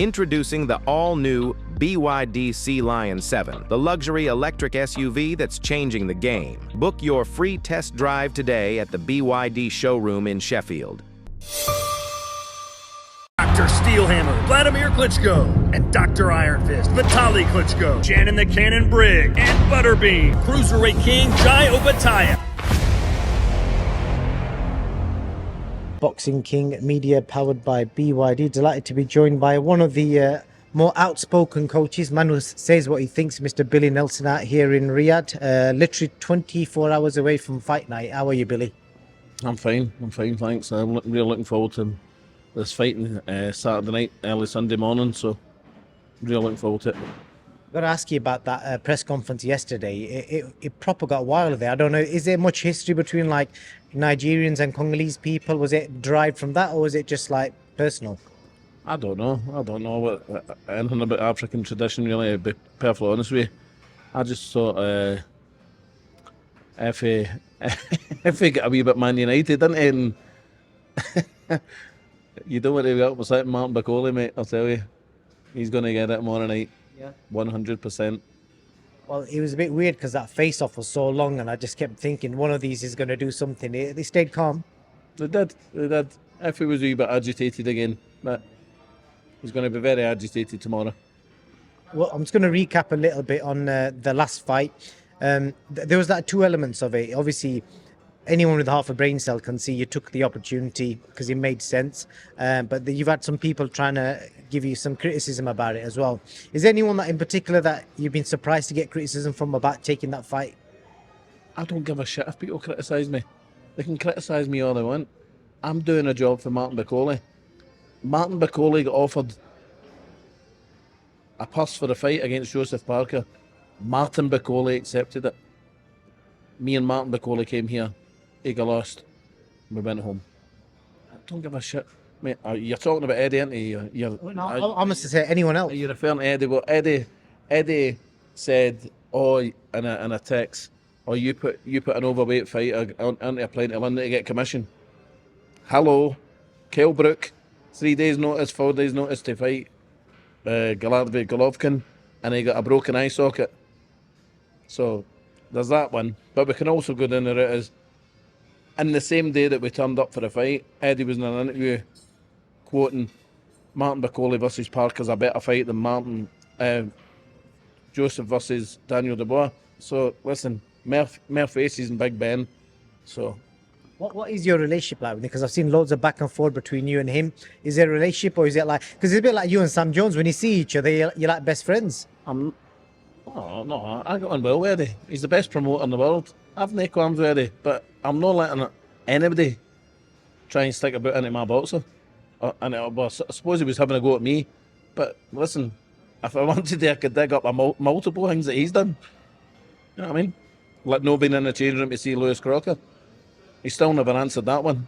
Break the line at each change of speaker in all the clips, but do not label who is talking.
Introducing the all-new BYD Sea Lion 7, the luxury electric SUV that's changing the game. Book your free test drive today at the BYD showroom in Sheffield.
Dr. Steelhammer, Vladimir Klitschko, and Dr. Iron Fist, Vitaly Klitschko, Shannon the Cannon Briggs, and Butterbean, Cruiserweight King Jai Opataya.
Boxing King Media powered by BYD. Delighted to be joined by one of the more outspoken coaches, man who says what he thinks, Mr. Billy Nelson out here in Riyadh, literally 24 hours away from fight night. How are you, Billy?
I'm fine, thanks. I'm really looking forward to this fighting Saturday night, early Sunday morning, so really looking forward to it.
I've got to ask you about that press conference yesterday. It proper got wild there. I don't know, is there much history between like Nigerians and Congolese people? Was it derived from that, or was it just like personal?
I don't know what anything about African tradition, really, to be perfectly honest with you. I just thought if he got a wee bit Man United, didn't he? And you don't want to be up beside Martin Bakole, mate, I'll tell you. He's going to get it tomorrow night. Yeah. 100%. Well,
it was a bit weird because that face-off was so long, and I just kept thinking one of these is going to do something. They stayed calm.
They did. If he was a wee bit agitated again, but he's going to be very agitated tomorrow.
Well, I'm just going to recap a little bit on the last fight. There was that two elements of it. Obviously, anyone with half a brain cell can see you took the opportunity because it made sense. But you've had some people trying to give you some criticism about it as well. Is there anyone that in particular that you've been surprised to get criticism from about taking that fight?
I don't give a shit if people criticise me. They can criticise me all they want. I'm doing a job for Martin Bakole. Martin Bakole got offered a purse for the fight against Joseph Parker. Martin Bakole accepted it. Me and Martin Bakole came here. He got lost. We went home. I don't give a shit. Mate, you're talking about Eddie, aren't you?
I must say anyone else.
You're referring to Eddie. Well, Eddie said, in a text, you put an overweight fighter onto a plane to London to get commission. Hello, Kell Brook, 3 days notice, 4 days notice to fight Golovkin, and he got a broken eye socket. So there's that one. But we can also go down the route as, in the same day that we turned up for the fight, Eddie was in an interview quoting Martin Bakole versus Parker's a better fight than Joseph versus Daniel Dubois. So listen, more faces in Big Ben. So
what is your relationship like with him? Because I've seen loads of back and forth between you and him. Is there a relationship, or is it like, because it's a bit like you and Sam Jones, when you see each other, you're like best friends?
No, I got on well with Eddie. He's the best promoter in the world. I've no qualms with Eddie, but I'm not letting anybody try and stick a boot into my boxer. I suppose he was having a go at me, but listen, if I wanted to, I could dig up multiple things that he's done. You know what I mean? Like no being in the change room to see Lewis Crocker. He still never answered that one.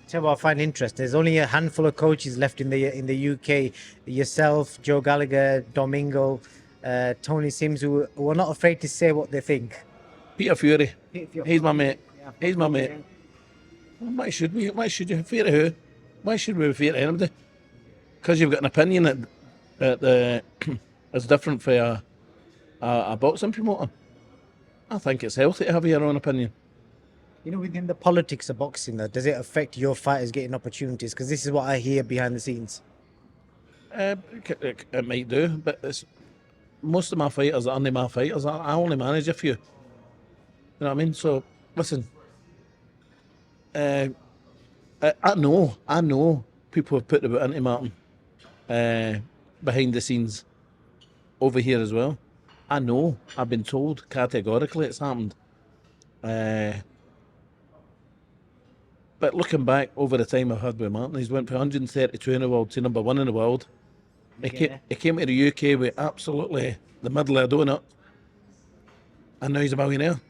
Tell you what I find interesting. There's only a handful of coaches left in the UK. Yourself, Joe Gallagher, Domingo, Tony Sims, who are not afraid to say what they think.
Peter Fury. He's my mate. He's my mate. Why should we? Why should you fear who? Why should we fear anybody? Because you've got an opinion that is different for a boxing promoter. I think it's healthy to have your own opinion.
You know, within the politics of boxing, though, does it affect your fighters getting opportunities? Because this is what I hear behind the scenes.
It might do, but most of my fighters are only my fighters. I only manage a few. You know what I mean? So, listen. I know people have put the boot into Martin behind the scenes over here as well. I know, I've been told categorically it's happened. But looking back over the time I've had with Martin, he's went from 132 in the world to number 1 in the world. He came to the UK with absolutely the middle of a donut, and now he's a millionaire.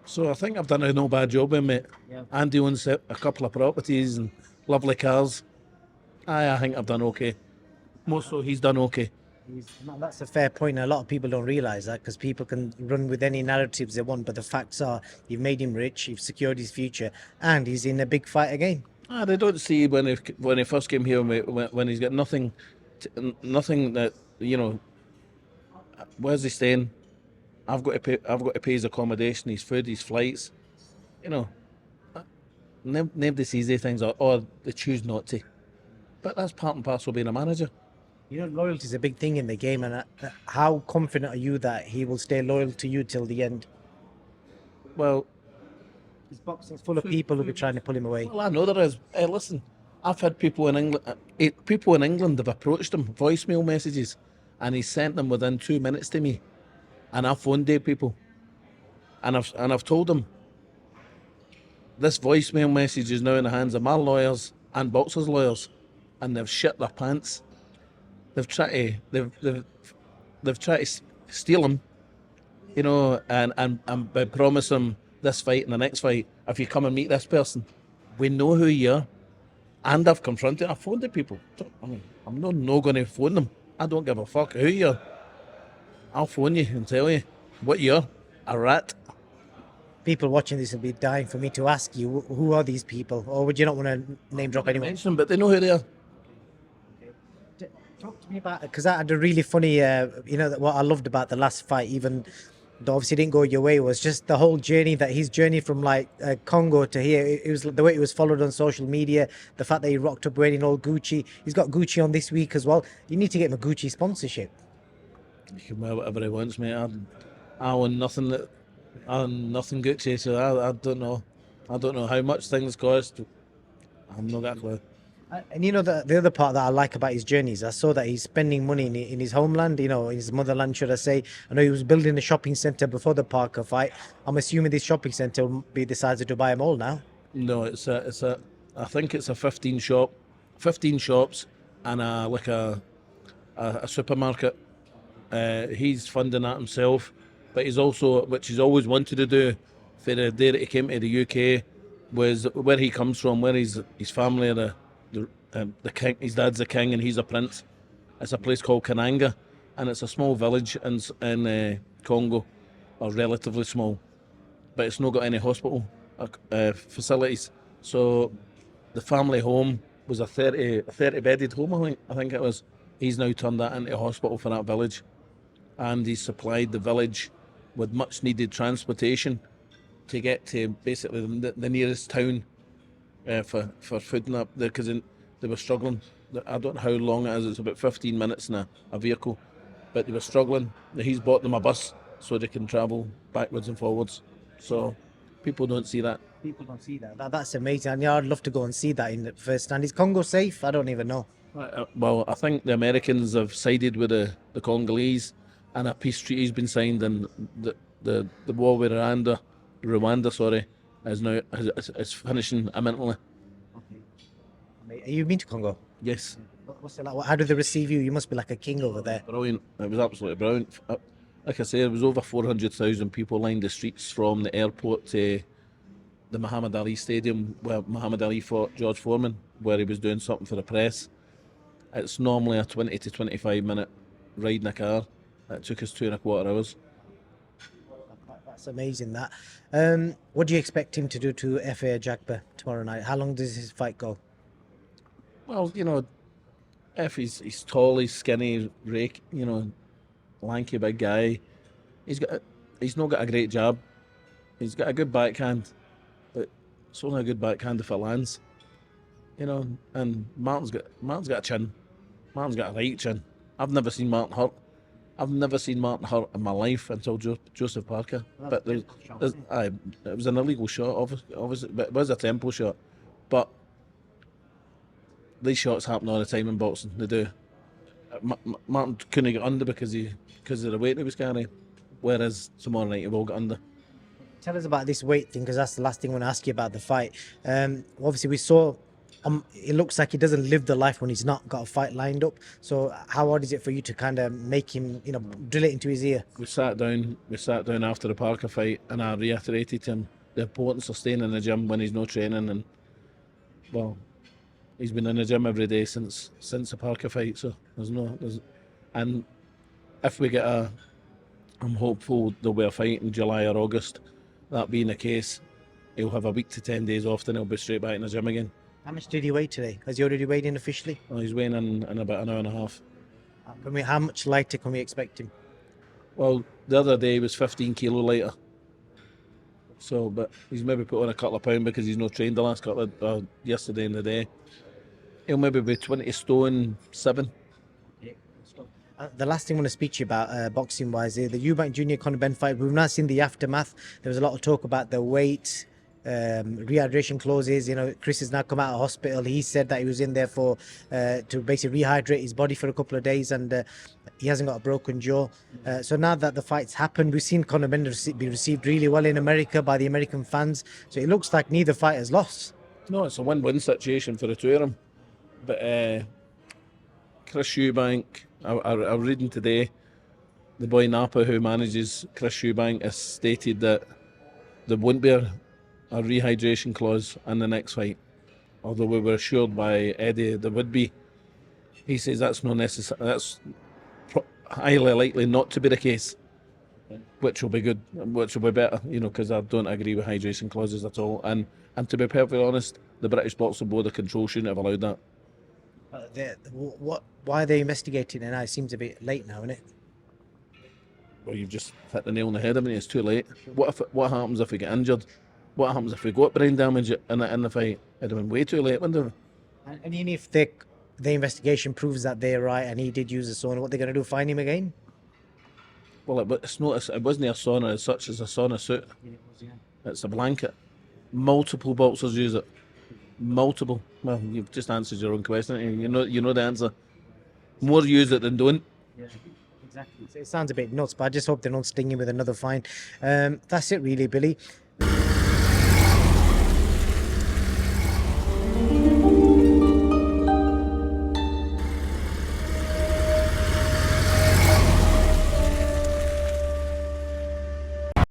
So I think I've done a no bad job with him, mate. Yeah. Andy owns a couple of properties and lovely cars. I think I've done okay. More so, he's done okay.
That's a fair point. A lot of people don't realise that, because people can run with any narratives they want, but the facts are you've made him rich, you've secured his future, and he's in a big fight again.
They don't see when he first came here when he's got nothing, nothing that where's he staying? I've got to pay his accommodation, his food, his flights. You know, nobody sees these things or they choose not to. But that's part and parcel of being a manager.
Loyalty is a big thing in the game, and how confident are you that he will stay loyal to you till the end?
Well,
His boxing's full of people who'll be trying to pull him away.
I know there is. Hey, listen, I've had people in England. People in England have approached him, voicemail messages, and he sent them within 2 minutes to me. And I've phoned their people, and I've told them this voicemail message is now in the hands of my lawyers and boxers' lawyers, and they've shit their pants. They've tried to steal him, and by promise him this fight and the next fight. If you come and meet this person, we know who you are. And I've confronted, I've phoned the people. I'm not going to phone them. I don't give a fuck who you are. I'll phone you and tell you what you're, a rat.
People watching this will be dying for me to ask you, who are these people? Or would you not want to name drop anyone?
Mention them, but they know who they are.
Talk to me about it, because I had a really funny, what I loved about the last fight, even though obviously didn't go your way, was just the whole journey, his journey from Congo to here. It was the way it was followed on social media, the fact that he rocked up wearing all Gucci. He's got Gucci on this week as well. You need to get him a Gucci sponsorship.
He can wear whatever he wants, mate. I own nothing nothing Gucci, so I don't know. I don't know how much things cost. I'm not that clear.
And the other part that I like about his journeys, I saw that he's spending money in his homeland, in his motherland, should I say. I know he was building a shopping centre before the Parker fight. I'm assuming this shopping centre will be the size of Dubai Mall now.
No, I think it's a 15 shops and a supermarket. He's funding that himself, but he's also, which he's always wanted to do, for the day that he came to the UK, was where he comes from, where his family are the king. His dad's the king and he's a prince. It's a place called Kananga, and it's a small village in Congo, or relatively small, but it's not got any hospital facilities. So the family home was a 30 bedded home, I think it was. He's now turned that into a hospital for that village, and he's supplied the village with much needed transportation to get to basically the nearest town for food and that, because they were struggling. I don't know how long it is. It's about 15 minutes in a vehicle, but they were struggling. He's bought them a bus so they can travel backwards and forwards. So people don't see that.
People don't see that. That's amazing. And I'd love to go and see that in the first hand. Is Congo safe? I don't even know.
Well, I think the Americans have sided with the Congolese, and a peace treaty has been signed, and the war with Rwanda, is finishing imminently.
Have you been to Congo?
Yes.
What's it like? How do they receive you? You must be like a king over there.
Brilliant. It was absolutely brilliant. Like I say, there was over 400,000 people lined the streets from the airport to the Muhammad Ali Stadium, where Muhammad Ali fought George Foreman, where he was doing something for the press. It's normally a 20 to 25 minute ride in a car. It took us 2.25 hours.
That's amazing, that. What do you expect him to do to F.A. Jagba tomorrow night? How long does his fight go?
Well, he's tall, he's skinny, rake, lanky big guy. He's not got a great jab. He's got a good backhand, but it's only a good backhand if it lands. And Martin's got a chin. Martin's got a right chin. I've never seen Martin hurt. I've never seen Martin hurt in my life until Joseph Parker. But it was an illegal shot, obviously, but it was a tempo shot. But these shots happen all the time in boxing. They do. Martin couldn't get under because of the weight he was carrying, whereas tomorrow night he will get under.
Tell us about this weight thing, because that's the last thing I want to ask you about the fight. Obviously, we saw it looks like he doesn't live the life when he's not got a fight lined up. So how hard is it for you to kind of make him, drill it into his ear?
We sat down after the Parker fight, and I reiterated to him the importance of staying in the gym when he's not training. And well, he's been in the gym every day since the Parker fight. So and if we get I'm hopeful there'll be a fight in July or August. That being the case, he'll have a week to 10 days off, then he'll be straight back in the gym again.
How much did he weigh today? Has he already weighed in officially?
Well, he's weighing in about an hour and a half.
How much lighter can we expect him?
Well, the other day he was 15 kilo lighter. So, but he's maybe put on a couple of pounds because he's not trained the last couple of yesterday and the day. He'll maybe be 20 stone 7.
The last thing I want to speak to you about, boxing wise, the Eubank Junior Conor Benn fight. We've now seen the aftermath. There was a lot of talk about the weight, rehydration clauses. You know, Chris has now come out of hospital. He said that he was in there for to basically rehydrate his body for a couple of days, and he hasn't got a broken jaw. So now that the fight's happened, we've seen Conor Benn be received really well in America by the American fans. So it looks like neither fighter's lost.
No, it's a win-win situation for the two of them. But Chris Eubank, I was reading today, the boy Napa who manages Chris Eubank has stated that there won't be a rehydration clause in the next fight. Although we were assured by Eddie there would be. He says that's not necessary. That's highly likely not to be the case, which will be good, which will be better, you know, because I don't agree with hydration clauses at all. And to be perfectly honest, the British Boxing Board of Control shouldn't have allowed that.
Why are they investigating it now? It seems a bit late now, isn't it?
Well, you've just hit the nail on the head. I mean, it's too late. What happens if we get injured? What happens if we got brain damage in the fight? It'd have been way too late, wouldn't it?
And even if the investigation proves that they're right and he did use a sauna, what they're going to do? Fine him again?
Well, it wasn't a sauna as such as a sauna suit. It's a blanket. Multiple boxers use it. Multiple. Well, you've just answered your own question. You know the answer. More use it than don't.
Yeah, exactly. It sounds a bit nuts, but I just hope they don't sting him with another fine. That's it, really, Billy.